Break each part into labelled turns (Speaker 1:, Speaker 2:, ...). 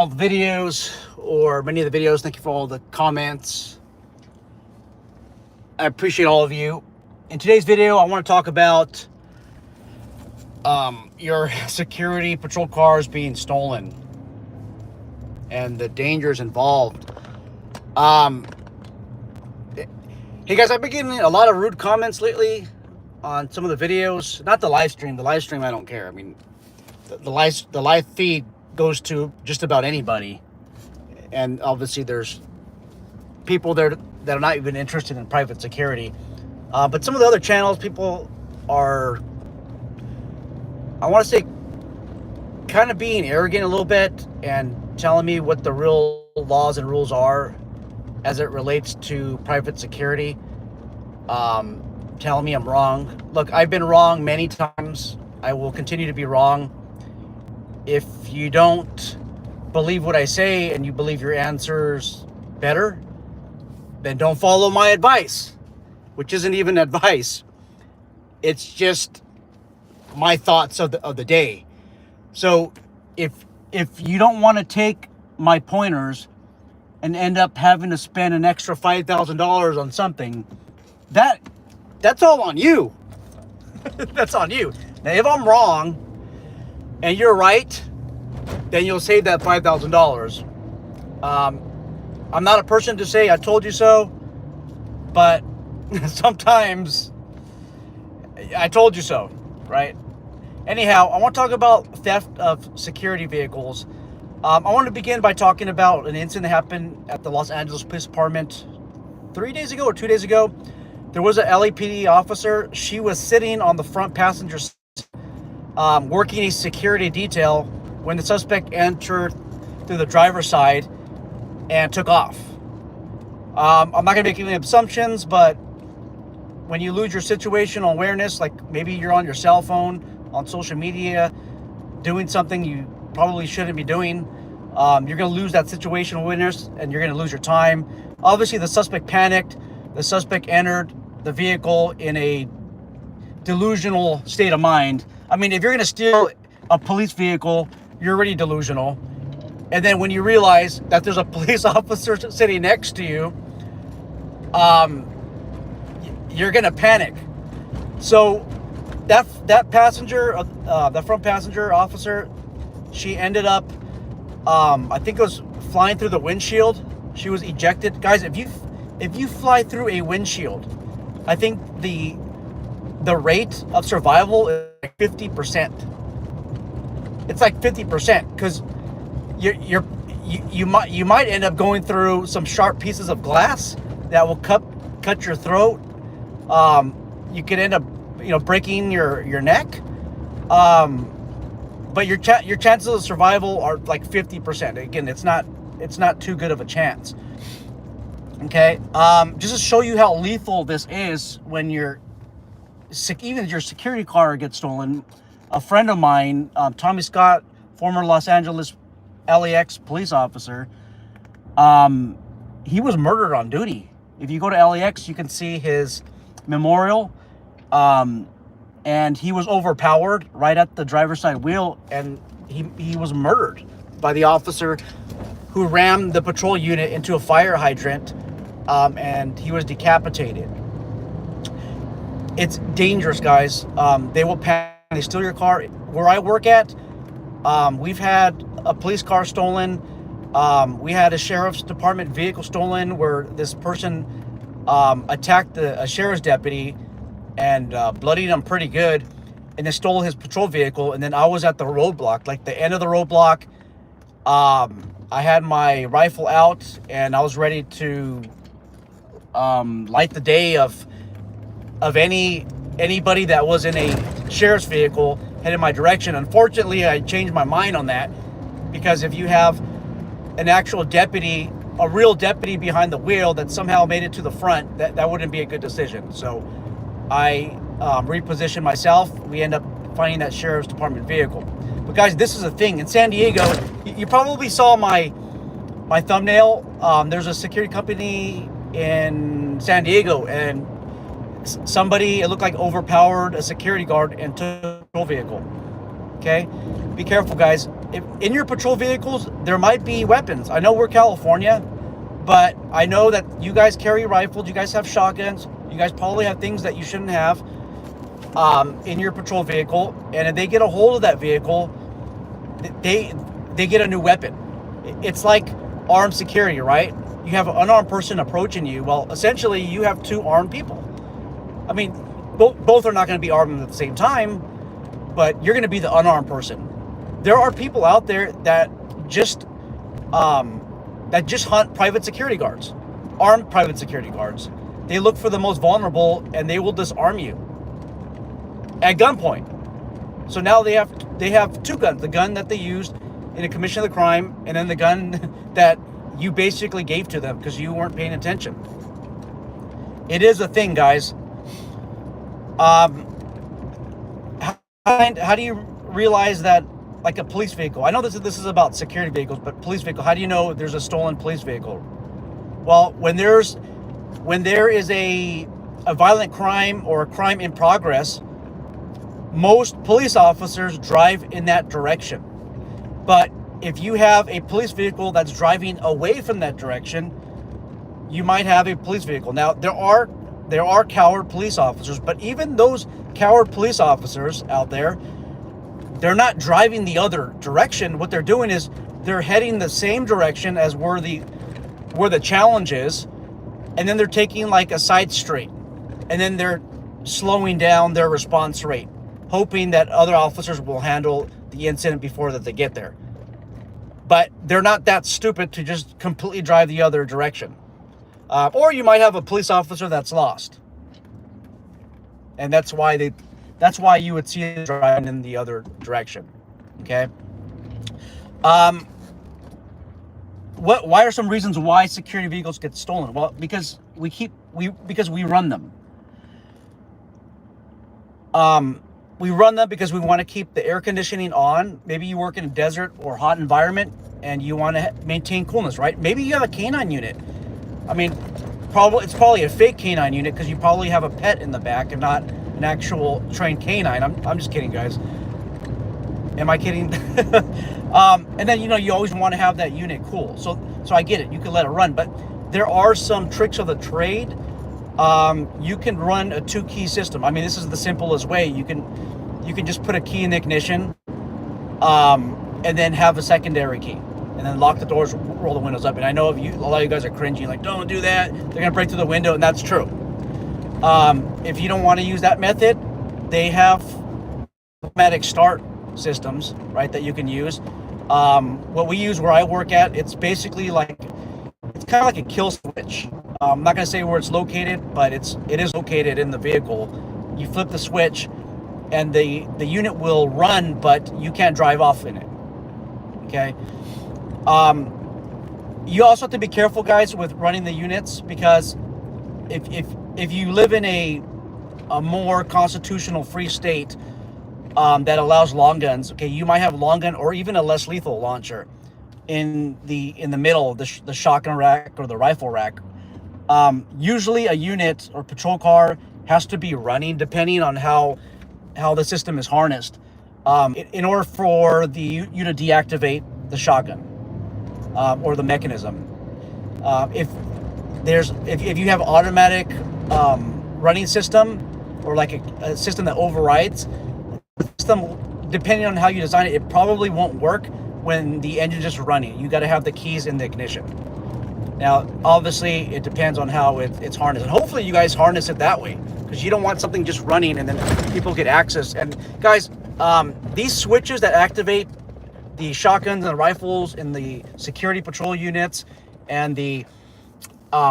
Speaker 1: all the videos or many of the videos. Thank you for all the comments. I appreciate all of you. In today's video, I want to talk about your security patrol cars being stolen and the dangers involved. Hey guys, I've been getting a lot of rude comments lately on some of the videos. Not the live stream. The live stream, I don't care. I mean, the live feed goes to just about anybody, and obviously there's people there that are not even interested in private security. But some of the other channels, people are, I want to say, kind of being arrogant a little bit and telling me what the real laws and rules are as it relates to private security. Telling me I'm wrong. Look, I've been wrong many times. I will continue to be wrong. If you don't believe what I say and you believe your answer's better, then don't follow my advice, which isn't even advice. It's just my thoughts of the day. So if you don't want to take my pointers and end up having to spend an extra $5,000 on something, that's all on you. That's on you. Now, if I'm wrong and you're right, then you'll save that $5,000. I'm not a person to say I told you so, but sometimes I told you so, right? Anyhow, I want to talk about theft of security vehicles. I want to begin by talking about an incident that happened at the Los Angeles Police Department 3 days ago or 2 days ago. There was a LAPD officer. She was sitting on the front passenger seat, working a security detail when the suspect entered through the driver's side and took off. I'm not going to make any assumptions, but when you lose your situational awareness, like maybe you're on your cell phone, on social media, doing something you probably shouldn't be doing, you're going to lose that situational awareness and you're going to lose your time. Obviously, the suspect panicked. The suspect entered the vehicle in a delusional state of mind. I mean, if you're going to steal a police vehicle, you're already delusional. And then when you realize that there's a police officer sitting next to you, you're going to panic. So that passenger, the front passenger officer, she ended up, I think it was flying through the windshield. She was ejected. Guys, if you fly through a windshield, I think the rate of survival is like 50%. It's like 50% because you might end up going through some sharp pieces of glass that will cut your throat. You could end up breaking your neck. But your chances of survival are like 50%. Again, it's not too good of a chance. Okay, just to show you how lethal this is when even your security car gets stolen. A friend of mine, Tommy Scott, former Los Angeles LAX police officer, he was murdered on duty. If you go to LAX, you can see his memorial, and he was overpowered right at the driver's side wheel, and he was murdered by the officer who rammed the patrol unit into a fire hydrant, and he was decapitated. It's dangerous, guys. They will panic. They steal your car. Where I work at, we've had a police car stolen. We had a sheriff's department vehicle stolen where this person attacked a sheriff's deputy and bloodied him pretty good, and then stole his patrol vehicle. And then I was at the roadblock, like the end of the roadblock. I had my rifle out and I was ready to light the day of anybody that was in a sheriff's vehicle headed my direction. Unfortunately, I changed my mind on that, because if you have an actual deputy, a real deputy behind the wheel that somehow made it to the front, that wouldn't be a good decision. So I repositioned myself. We end up finding that sheriff's department vehicle. But guys, this is a thing. In San Diego, you probably saw my thumbnail. There's a security company in San Diego, and somebody, it looked like, overpowered a security guard and took a patrol vehicle. Okay? be careful, guys. In your patrol vehicles, there might be weapons. I know we're California, but I know that you guys carry rifles, you guys have shotguns, you guys probably have things that you shouldn't have in your patrol vehicle, and if they get a hold of that vehicle, they get a new weapon. It's like armed security, right? You have an unarmed person approaching you. Well, essentially, you have two armed people. I mean, both are not going to be armed at the same time, but you're going to be the unarmed person. There are people out there that just hunt private security guards, armed private security guards. They look for the most vulnerable and they will disarm you at gunpoint. So now they have two guns: the gun that they used in the commission of the crime, and then the gun that you basically gave to them because you weren't paying attention. It is a thing, guys. How do you realize that, like a police vehicle? I know this is about security vehicles, but police vehicle. How do you know there's a stolen police vehicle? Well, when there is a violent crime or a crime in progress, most police officers drive in that direction. But if you have a police vehicle that's driving away from that direction, you might have a police vehicle. Now, there are coward police officers, but even those coward police officers out there, they're not driving the other direction. What they're doing is they're heading the same direction as where the challenge is, and then they're taking like a side street, and then they're slowing down their response rate, hoping that other officers will handle the incident before that they get there. But they're not that stupid to just completely drive the other direction. Or you might have a police officer that's lost, and that's why you would see them driving in the other direction. Okay. Why are some reasons why security vehicles get stolen? Well, because we run them. We run them because we want to keep the air conditioning on. Maybe you work in a desert or hot environment and you want to maintain coolness, right? Maybe you have a canine unit. I mean, it's probably a fake canine unit because you probably have a pet in the back and not an actual trained canine. I'm just kidding, guys. Am I kidding? And then, you always want to have that unit cool. So I get it. You can let it run, but there are some tricks of the trade. You can run a 2-key system. I mean, this is the simplest way. You can just put a key in the ignition, and then have a secondary key, and then lock the doors, roll the windows up. And I know a lot of you guys are cringing, like, don't do that. They're gonna break through the window, and that's true. If you don't want to use that method, they have automatic start systems, right, that you can use. What we use where I work at, it's basically it's kind of like a kill switch. I'm not going to say where it's located, but it is located in the vehicle. You flip the switch, and the unit will run, but you can't drive off in it. Okay. You also have to be careful, guys, with running the units, because if you live in a more constitutional free state that allows long guns, okay, you might have a long gun or even a less lethal launcher in the middle of the shotgun rack or the rifle rack. Usually a unit or patrol car has to be running, depending on how the system is harnessed, in order for you to deactivate the shotgun or the mechanism. If you have automatic running system, or like a system that overrides the system, depending on how you design it, it probably won't work when the engine's just running. You got to have the keys in the ignition. Now, obviously, it depends on how it's harnessed. And hopefully you guys harness it that way, because you don't want something just running and then people get access. And guys, these switches that activate the shotguns and the rifles in the security patrol units and the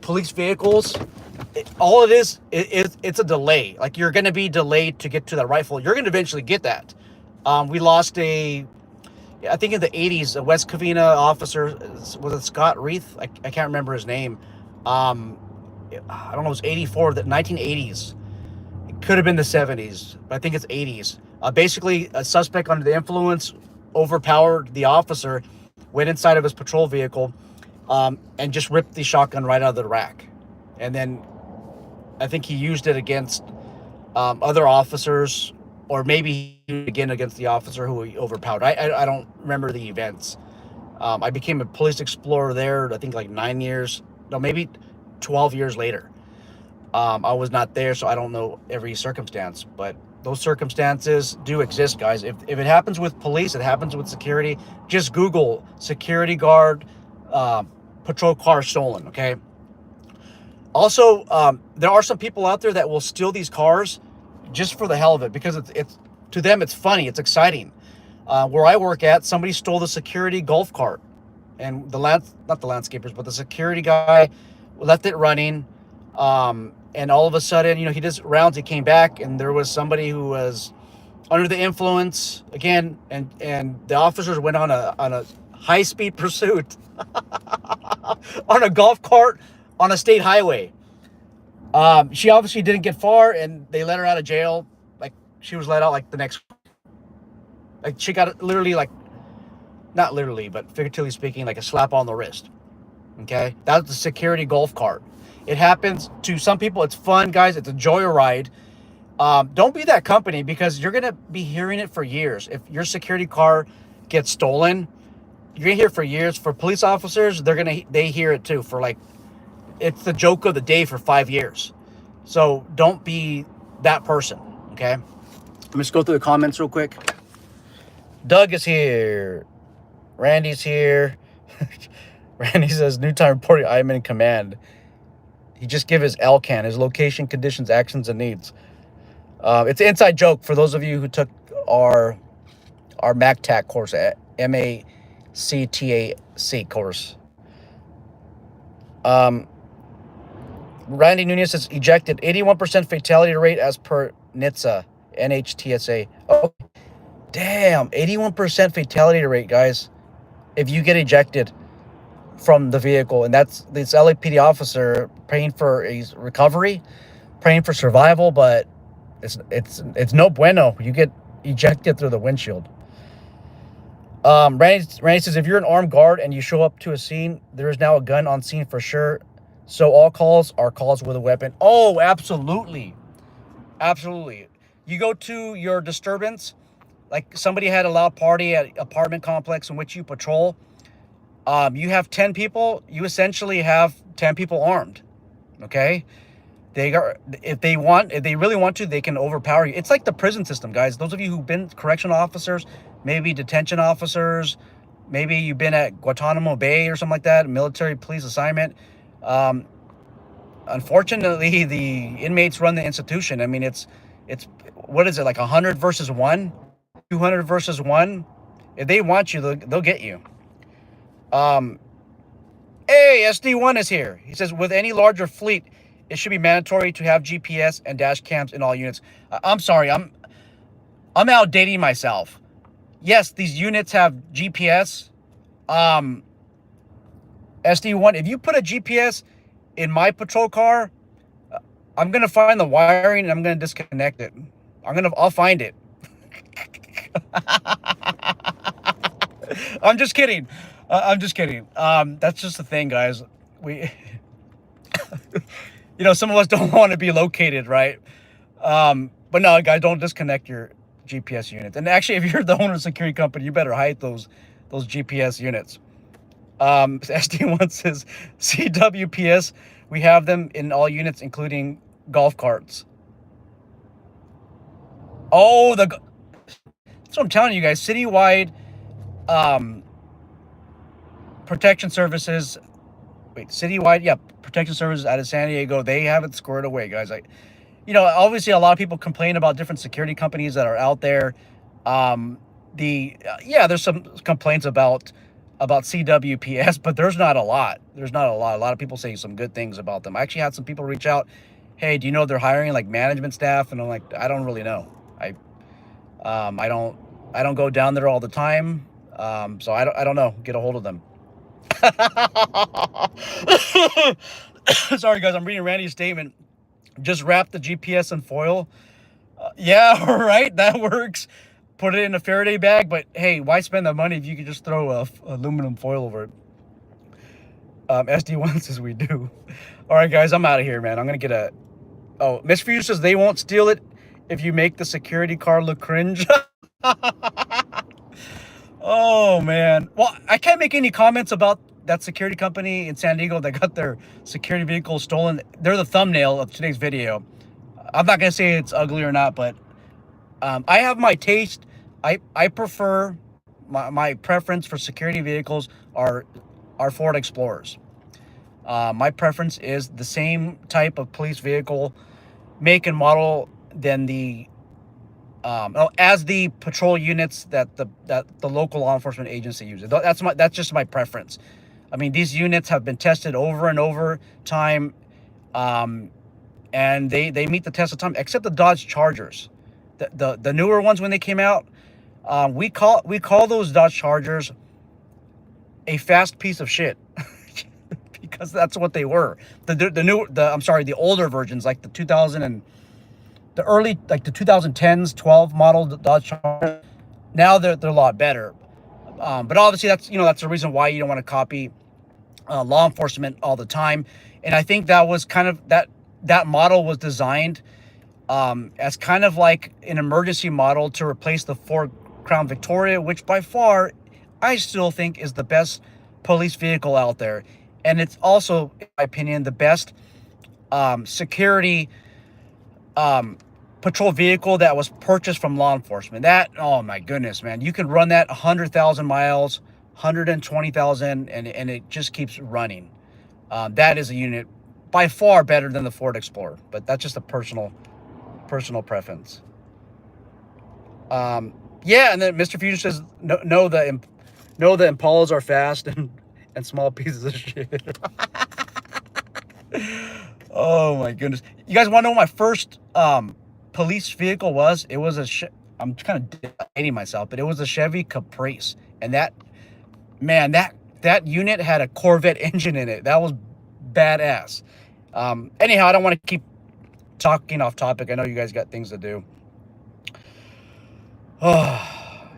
Speaker 1: police vehicles, all it is, it's a delay. Like, you're going to be delayed to get to that rifle. You're going to eventually get that. We lost I think in the 80s, a West Covina officer, was it Scott Reith? I can't remember his name. I don't know, it was 84, the 1980s. It could have been the 70s, but I think it's 80s. Basically, a suspect under the influence overpowered the officer, went inside of his patrol vehicle, and just ripped the shotgun right out of the rack. And then I think he used it against other officers, or maybe he again against the officer who he overpowered. I don't remember the events. I became a police explorer there, I think like 9 years, no, maybe 12 years later. I was not there, so I don't know every circumstance, but those circumstances do exist, guys. If it happens with police, it happens with security. Just Google security guard, uh, patrol car stolen, okay? Also, there are some people out there that will steal these cars just for the hell of it, because it's to them it's funny, it's exciting. Where I work at, somebody stole the security golf cart, and not the landscapers, but the security guy left it running. And all of a sudden, he did rounds. He came back, and there was somebody who was under the influence again, and the officers went on a high speed pursuit on a golf cart on a state highway. She obviously didn't get far, and they let her out of jail. Like, she was let out like the next, like, she got literally, like, not literally, but figuratively speaking, like a slap on the wrist. Okay, that's the security golf cart. It happens to some people. It's fun, guys. It's a joyride. Don't be that company, because you're gonna be hearing it for years. If your security car gets stolen, you're gonna hear it for years. For police officers, they hear it too. For like, it's the joke of the day for 5 years. So don't be that person. Okay. Let me just go through the comments real quick. Doug is here. Randy's here. Randy says, new time reporting, I'm in command. He just give his LCAN, his location, conditions, actions, and needs. It's an inside joke for those of you who took our MACTAC course, MACTAC course. Randy Nunez says, ejected. 81% fatality rate as per NHTSA. Oh, damn. 81% fatality rate, guys, if you get ejected from the vehicle. And that's this LAPD officer praying for a recovery, praying for survival, but it's no bueno. You get ejected through the windshield. Randy says, if you're an armed guard and you show up to a scene, there is now a gun on scene for sure. So all calls are calls with a weapon. Oh, absolutely. Absolutely. You go to your disturbance, like somebody had a loud party at apartment complex in which you patrol. You have 10 people, you essentially have 10 people armed. Okay? If they really want to, they can overpower you. It's like the prison system, guys. Those of you who've been correctional officers, maybe detention officers, maybe you've been at Guantanamo Bay or something like that, military police assignment. Unfortunately, the inmates run the institution. I mean, it's what is it, like 100 versus 1, 200 versus 1? If they want you, they'll get you. Hey, SD1 is here. He says, with any larger fleet, it should be mandatory to have GPS and dash cams in all units. I'm sorry, I'm outdating myself. Yes, these units have GPS. SD1, if you put a GPS in my patrol car, I'm gonna find the wiring and I'm gonna disconnect it. I'll find it. I'm just kidding. I'm just kidding. That's just the thing, guys. We, some of us don't want to be located, right? But no, guys, don't disconnect your GPS units. And actually, if you're the owner of a security company, you better hide those GPS units. SD1 says, CWPS, we have them in all units, including golf carts. Oh, that's what I'm telling you guys. Citywide protection services. Citywide, yeah, protection services out of San Diego. They have it squared away, guys. Obviously, a lot of people complain about different security companies that are out there. There's some complaints about CWPS, but there's not a lot. A lot of people say some good things about them. I actually had some people reach out. Hey, do you know if they're hiring like management staff? And I'm like, I don't really know. I don't go down there all the time. So I don't know. Get a hold of them. Sorry, guys. I'm reading Randy's statement. Just wrap the GPS in foil. Yeah, right. That works. Put it in a Faraday bag. But hey, why spend the money if you could just throw aluminum foil over it? SD1 says we do. All right, guys. I'm out of here, man. I'm gonna get a. Oh, Miss Few says they won't steal it if you make the security car look cringe. Oh man. Well, I can't make any comments about that security company in San Diego that got their security vehicle stolen. They're the thumbnail of today's video. I'm not gonna say it's ugly or not, but I have my taste. I prefer my preference for security vehicles are Ford Explorers. My preference is the same type of police vehicle, make and model than the as the patrol units that the local law enforcement agency uses. That's just my preference. I mean, these units have been tested over and over time, and they meet the test of time. Except the Dodge Chargers, the newer ones when they came out, we call those Dodge Chargers a fast piece of shit. Because that's what they were. The older versions, like the 2000 and the early, like the 2010s 12 model Dodge Charger, now they're a lot better. But obviously that's the reason why you don't want to copy law enforcement all the time. And I think that was kind of that model was designed as kind of like an emergency model to replace the Ford Crown Victoria, which by far I still think is the best police vehicle out there. And it's also, in my opinion, the best security patrol vehicle that was purchased from law enforcement. That, oh my goodness, man. You can run that 100,000 miles, 120,000, and it just keeps running. That is a unit by far better than the Ford Explorer, but that's just a personal preference. Yeah, and then Mr. Fusion says, no, the Impalas are fast and small pieces of shit. Oh my goodness. You guys want to know what my first police vehicle was? It was I'm kind of dating myself, but it was a Chevy Caprice. And that unit had a Corvette engine in it. That was badass. Anyhow, I don't want to keep talking off topic. I know you guys got things to do. Oh,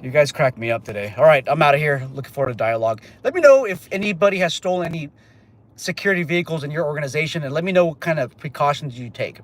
Speaker 1: you guys cracked me up today. All right, I'm out of here. Looking forward to dialogue. Let me know if anybody has stolen any security vehicles in your organization, and let me know what kind of precautions you take.